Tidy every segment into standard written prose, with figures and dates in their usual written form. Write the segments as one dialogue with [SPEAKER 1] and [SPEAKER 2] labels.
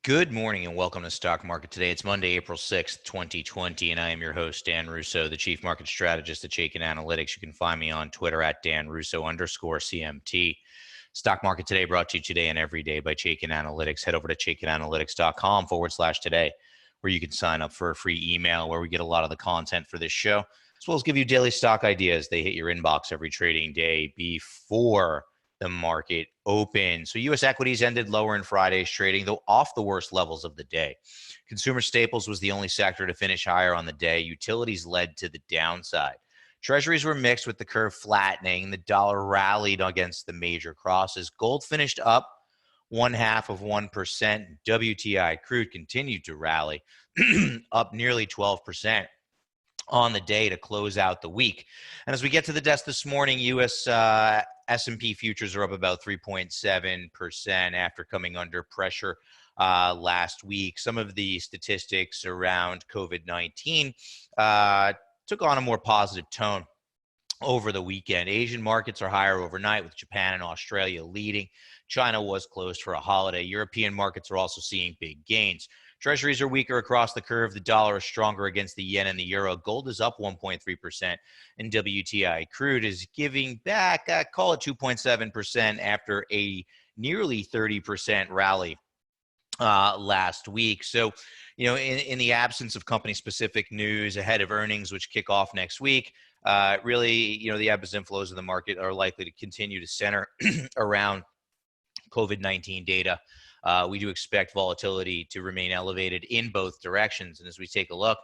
[SPEAKER 1] Good morning and welcome to Stock Market Today. It's Monday, April 6th, 2020, and I am your host, Dan Russo, the Chief Market Strategist at Chaikin Analytics. You can find me on Twitter at Dan_Russo_CMT. Stock Market Today brought to you today and every day by Chaikin Analytics. Head over to chaikinanalytics.com/today, where you can sign up for a free email where we get a lot of the content for this show, as well as give you daily stock ideas. They hit your inbox every trading day before the market open. So U.S. equities ended lower in Friday's trading, though off the worst levels of the day. Consumer staples was the only sector to finish higher on the day. Utilities led to the downside. Treasuries were mixed with the curve flattening. The dollar rallied against the major crosses. Gold finished up 0.5%. WTI crude continued to rally, up nearly 12% on the day to close out the week. And as we get to the desk this morning, U.S. S&P futures are up about 3.7% after coming under pressure last week. Some of the statistics around COVID-19 took on a more positive tone over the weekend. Asian markets are higher overnight, with Japan and Australia leading. China was closed for a holiday. European markets are also seeing big gains. Treasuries are weaker across the curve. The dollar is stronger against the yen and the euro. Gold is up 1.3%, and WTI crude is giving back, call it 2.7% after a nearly 30% rally last week. So, in the absence of company-specific news ahead of earnings, which kick off next week, really, the ebbs and flows of the market are likely to continue to center around COVID-19 data. We do expect volatility to remain elevated in both directions. And as we take a look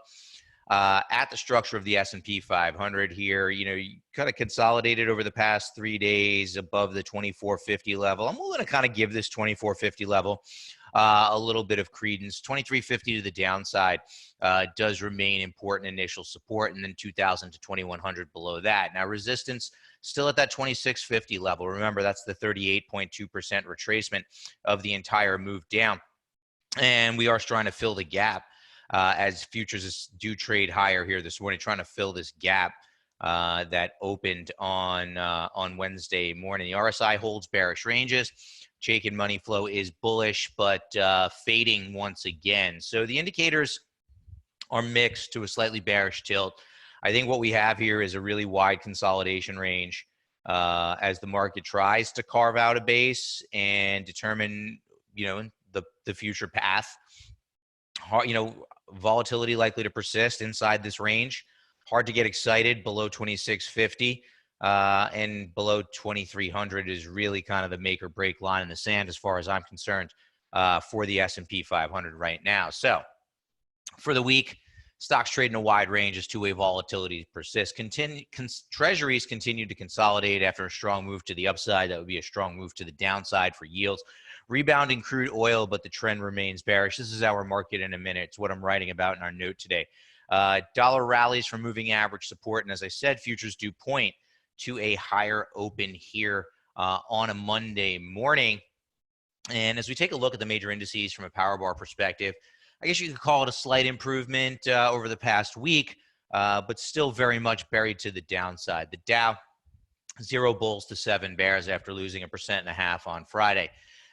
[SPEAKER 1] at the structure of the S&P 500 here, you kind of consolidated over the past 3 days above the 2450 level. I'm going to kind of give this 2450 level a little bit of credence. 2350 to the downside does remain important initial support, and then 2000 to 2100 below that. Now, resistance still at that 2650 level. Remember, that's the 38.2% retracement of the entire move down. And we are trying to fill the gap as futures do trade higher here this morning, trying to fill this gap that opened on Wednesday morning. The RSI holds bearish ranges. Chaikin money flow is bullish, but fading once again. So the indicators are mixed to a slightly bearish tilt. I think what we have here is a really wide consolidation range as the market tries to carve out a base and determine, the future path. Volatility likely to persist inside this range. Hard to get excited below 2650. And below 2300 is really kind of the make or break line in the sand as far as I'm concerned for the S&P 500 right now. So for the week, stocks trade in a wide range as two-way volatility persists. Treasuries continue to consolidate after a strong move to the upside. That would be a strong move to the downside for yields. Rebounding crude oil, but the trend remains bearish. This is our market in a minute. It's what I'm writing about in our note today. Dollar rallies from moving average support. And as I said, futures do point to a higher open here on a Monday morning. And as we take a look at the major indices from a power bar perspective, I guess you could call it a slight improvement over the past week, but still very much buried to the downside. The Dow, 0 bulls to 7 bears after losing 1.5% on Friday.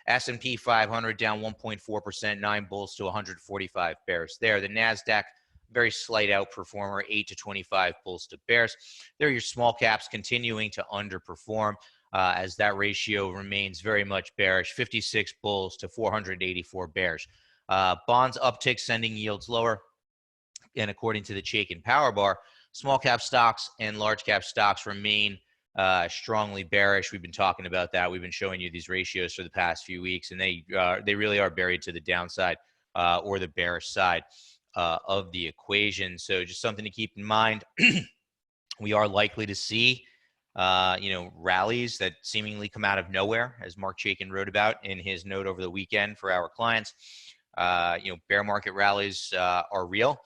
[SPEAKER 1] S&P 500 down 1.4%, 9 bulls to 145 bears there. The NASDAQ, very slight outperformer, 8 to 25 bulls to bears. There are your small caps continuing to underperform as that ratio remains very much bearish, 56 bulls to 484 bears. Bonds uptick, sending yields lower. And according to the Chaikin Power Bar, small cap stocks and large cap stocks remain strongly bearish. We've been talking about that. We've been showing you these ratios for the past few weeks, and they really are buried to the downside or the bearish side of the equation. So just something to keep in mind. We are likely to see rallies that seemingly come out of nowhere, as Mark Chaikin wrote about in his note over the weekend for our clients. Bear market rallies are real.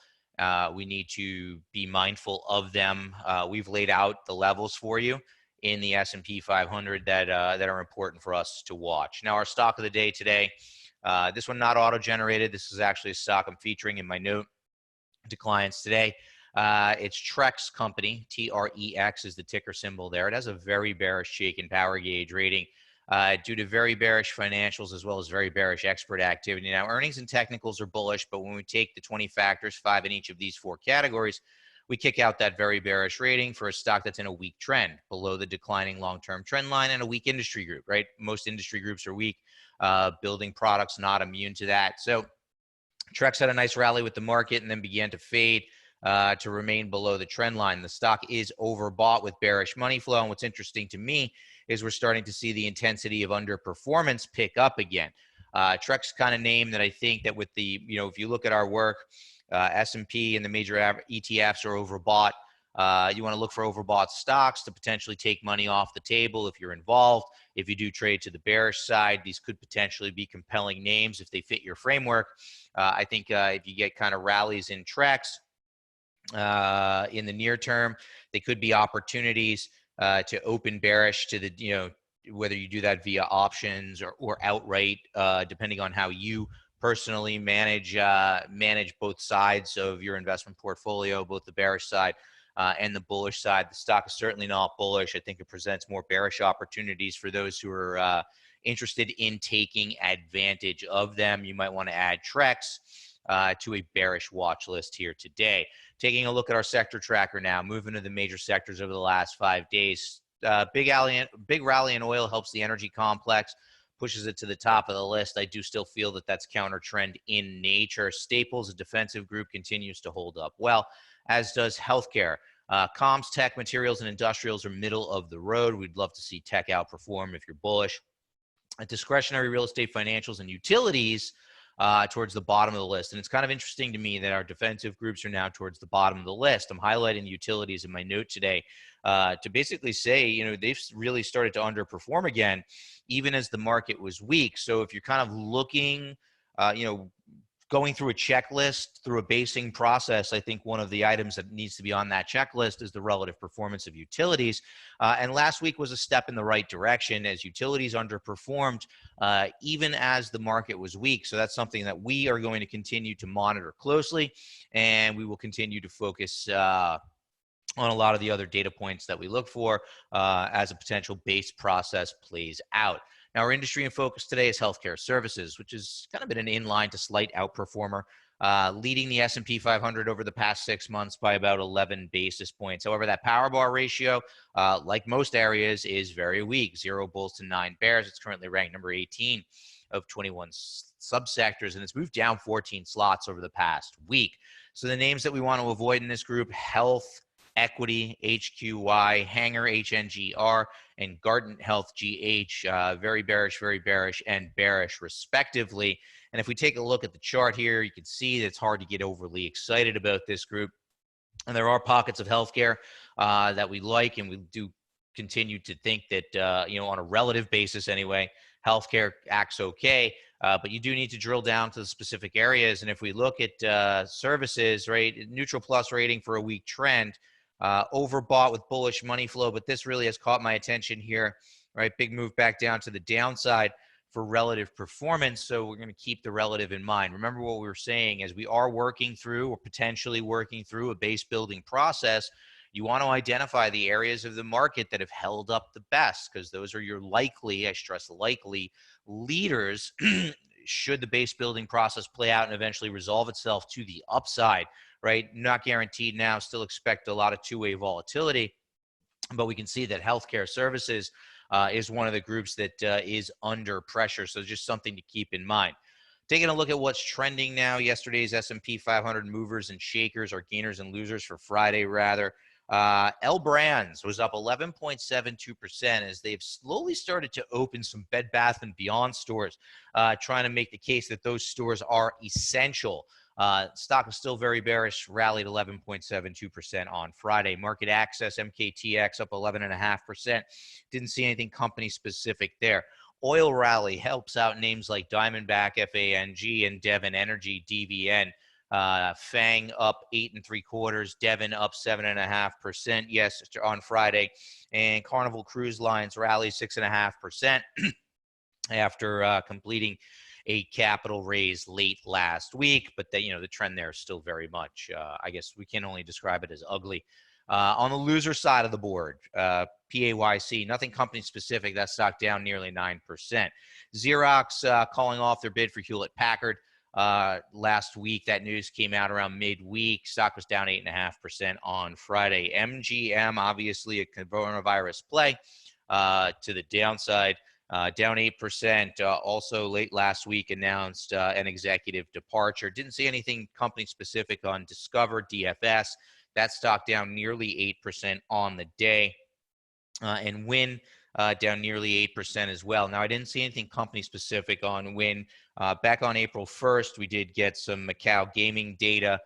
[SPEAKER 1] We need to be mindful of them. We've laid out the levels for you in the S&P 500 that are important for us to watch. Now, our stock of the day today, this one not auto-generated. This is actually a stock I'm featuring in my note to clients today. It's Trex Company. TREX is the ticker symbol there. It has a very bearish Chaikin power gauge rating due to very bearish financials as well as very bearish expert activity. Now, earnings and technicals are bullish, but when we take the 20 factors, 5 in each of these 4 categories, we kick out that very bearish rating for a stock that's in a weak trend, below the declining long-term trend line, and a weak industry group, right? Most industry groups are weak. Building products not immune to that. So Trex had a nice rally with the market and then began to fade to remain below the trend line. The stock is overbought with bearish money flow. And what's interesting to me is we're starting to see the intensity of underperformance pick up again. Trex kind of name that I think that with the, if you look at our work, S&P and the major ETFs are overbought. You want to look for overbought stocks to potentially take money off the table if you're involved. If you do trade to the bearish side, these could potentially be compelling names if they fit your framework. I think if you get kind of rallies in Trex in the near term, they could be opportunities to open bearish to the, whether you do that via options or outright, depending on how you personally manage both sides of your investment portfolio, both the bearish side and the bullish side. The stock is certainly not bullish. I think it presents more bearish opportunities for those who are interested in taking advantage of them. You might want to add Trex to a bearish watch list here today. Taking a look at our sector tracker now, moving to the major sectors over the last 5 days. Big rally in oil helps the energy complex, pushes it to the top of the list. I do still feel that that's counter trend in nature. Staples, a defensive group, continues to hold up well, as does healthcare. Comms, tech, materials, and industrials are middle of the road. We'd love to see tech outperform if you're bullish. Discretionary real estate, financials, and utilities towards the bottom of the list. And it's kind of interesting to me that our defensive groups are now towards the bottom of the list. I'm highlighting utilities in my note today to basically say, they've really started to underperform again, even as the market was weak. So if you're kind of looking, going through a checklist, through a basing process, I think one of the items that needs to be on that checklist is the relative performance of utilities. And last week was a step in the right direction as utilities underperformed even as the market was weak. So that's something that we are going to continue to monitor closely, and we will continue to focus on a lot of the other data points that we look for as a potential base process plays out. Now, our industry in focus today is healthcare services, which has kind of been an inline to slight outperformer, leading the S&P 500 over the past 6 months by about 11 basis points. However, that power bar ratio, like most areas, is very weak, 0 bulls to 9 bears. It's currently ranked number 18 of 21 subsectors, and it's moved down 14 slots over the past week. So the names that we want to avoid in this group: Health, Equity, HQY, Hanger, HNGR, and Guardant Health, GH, very bearish, and bearish, respectively. And if we take a look at the chart here, you can see that it's hard to get overly excited about this group. And there are pockets of healthcare that we like, and we do continue to think that, on a relative basis anyway, healthcare acts okay. But you do need to drill down to the specific areas. And if we look at services, right, neutral plus rating for a weak trend, overbought with bullish money flow, but this really has caught my attention here, right? Big move back down to the downside for relative performance. So we're going to keep the relative in mind. Remember what we were saying, as we are working through or potentially working through a base building process, you want to identify the areas of the market that have held up the best, because those are your likely, I stress likely, leaders should the base building process play out and eventually resolve itself to the upside, right? Not guaranteed now, still expect a lot of two-way volatility, but we can see that healthcare services is one of the groups that is under pressure. So just something to keep in mind. Taking a look at what's trending now, yesterday's S&P 500 movers and shakers, or gainers and losers for Friday, rather. L Brands was up 11.72% as they've slowly started to open some Bed Bath & Beyond stores, trying to make the case that those stores are essential. Stock is still very bearish, rallied 11.72% on Friday. Market Access, MKTX, up 11.5%. Didn't see anything company specific there. Oil rally helps out names like Diamondback, FANG, and Devon Energy, DVN. FANG up 8 3/4, Devon up 7.5%. Yes, on Friday, and Carnival Cruise Lines rally 6.5% after completing a capital raise late last week. But the trend there is still very much, I guess we can only describe it as ugly. On the loser side of the board, PAYC, nothing company specific. That stock down nearly 9%. Xerox calling off their bid for Hewlett Packard last week. That news came out around midweek. Stock was down 8.5% on Friday. MGM, obviously a coronavirus play to the downside. Down 8%. Also, late last week, announced an executive departure. Didn't see anything company specific on Discover, DFS. That stock down nearly 8% on the day. And Win down nearly 8% as well. Now, I didn't see anything company specific on Win. Back on April 1st, we did get some Macau gaming data.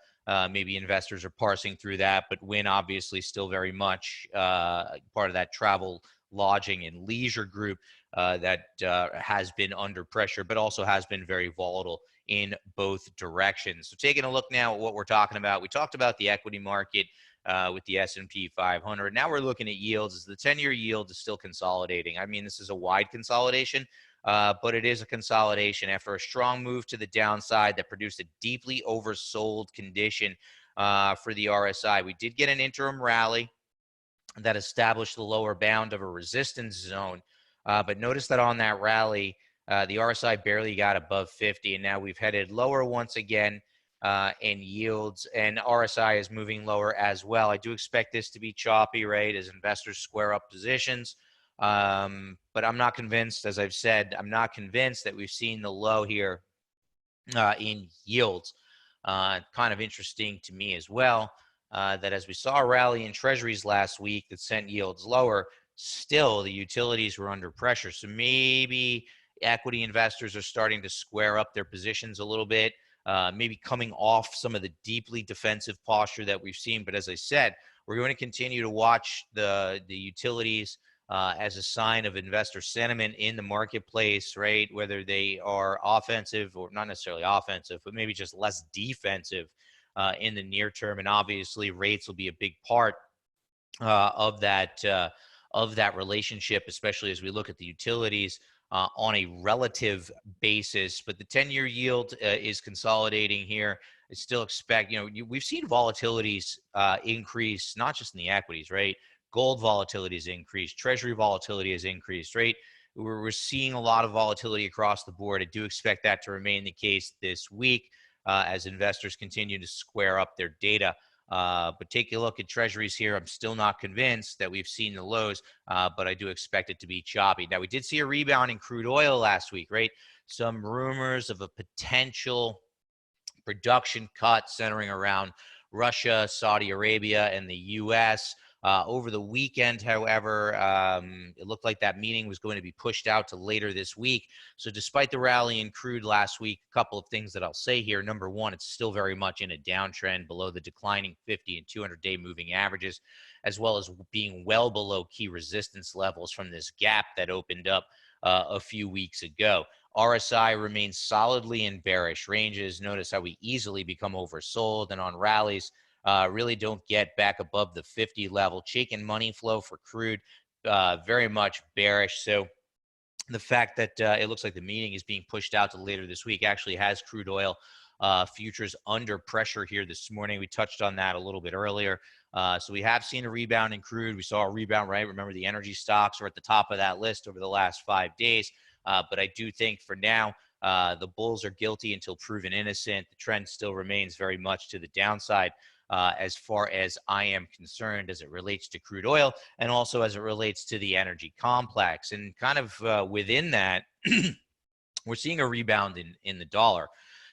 [SPEAKER 1] Maybe investors are parsing through that, but Win obviously still very much part of that travel, lodging, and leisure group that has been under pressure, but also has been very volatile in both directions. So taking a look now at what we're talking about, we talked about the equity market with the S&P 500. Now we're looking at yields. As the 10-year yield is still consolidating. I mean, this is a wide consolidation, but it is a consolidation after a strong move to the downside that produced a deeply oversold condition for the RSI. We did get an interim rally that established the lower bound of a resistance zone. But notice that on that rally, the RSI barely got above 50, and now we've headed lower once again in yields, and RSI is moving lower as well. I do expect this to be choppy, right, as investors square up positions. But I'm not convinced, as I've said, I'm not convinced that we've seen the low here in yields. Kind of interesting to me as well. That as we saw a rally in Treasuries last week that sent yields lower, still the utilities were under pressure. So maybe equity investors are starting to square up their positions a little bit, maybe coming off some of the deeply defensive posture that we've seen. But as I said, we're going to continue to watch the utilities as a sign of investor sentiment in the marketplace, right? Whether they are offensive or not necessarily offensive, but maybe just less defensive in the near term. And obviously rates will be a big part of that relationship, especially as we look at the utilities on a relative basis. But the 10-year yield is consolidating here. I still expect, we've seen volatilities increase, not just in the equities, right? Gold volatility has increased. Treasury volatility has increased, right? We're seeing a lot of volatility across the board. I do expect that to remain the case this week as investors continue to square up their data. But take a look at Treasuries here. I'm still not convinced that we've seen the lows, but I do expect it to be choppy. Now, we did see a rebound in crude oil last week, right? Some rumors of a potential production cut centering around Russia, Saudi Arabia, and the U.S. Over the weekend, however, it looked like that meeting was going to be pushed out to later this week. So despite the rally in crude last week, a couple of things that I'll say here. Number one, it's still very much in a downtrend below the declining 50 and 200-day moving averages, as well as being well below key resistance levels from this gap that opened up a few weeks ago. RSI remains solidly in bearish ranges. Notice how we easily become oversold, and on rallies, really don't get back above the 50 level. Chaikin money flow for crude, very much bearish. So the fact that it looks like the meeting is being pushed out to later this week actually has crude oil futures under pressure here this morning. We touched on that a little bit earlier. So we have seen a rebound in crude. We saw a rebound, right? Remember, the energy stocks are at the top of that list over the last 5 days. But I do think for now, the bulls are guilty until proven innocent. The trend still remains very much to the downside as far as I am concerned, as it relates to crude oil and also as it relates to the energy complex. And kind of within that, we're seeing a rebound in the dollar.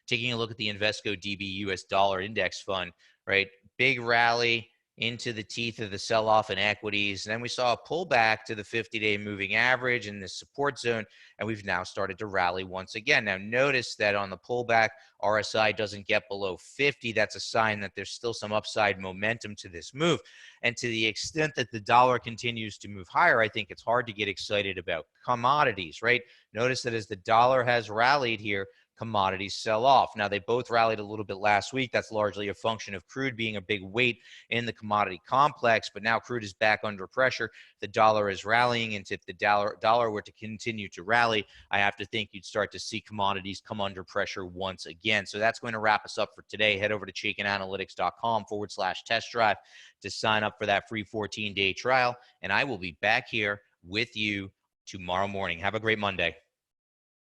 [SPEAKER 1] Taking a look at the Invesco DB US Dollar Index Fund, right? Big rally into the teeth of the sell-off in equities. And then we saw a pullback to the 50-day moving average in the support zone, and we've now started to rally once again. Now, notice that on the pullback, RSI doesn't get below 50. That's a sign that there's still some upside momentum to this move. And to the extent that the dollar continues to move higher, I think it's hard to get excited about commodities, right? Notice that as the dollar has rallied here, commodities sell off. Now, they both rallied a little bit last week. That's largely a function of crude being a big weight in the commodity complex, but now crude is back under pressure. The dollar is rallying, and if the dollar were to continue to rally, I have to think you'd start to see commodities come under pressure once again. So that's going to wrap us up for today. Head over to chaikinanalytics.com/test drive to sign up for that free 14-day trial, and I will be back here with you tomorrow morning. Have a great Monday.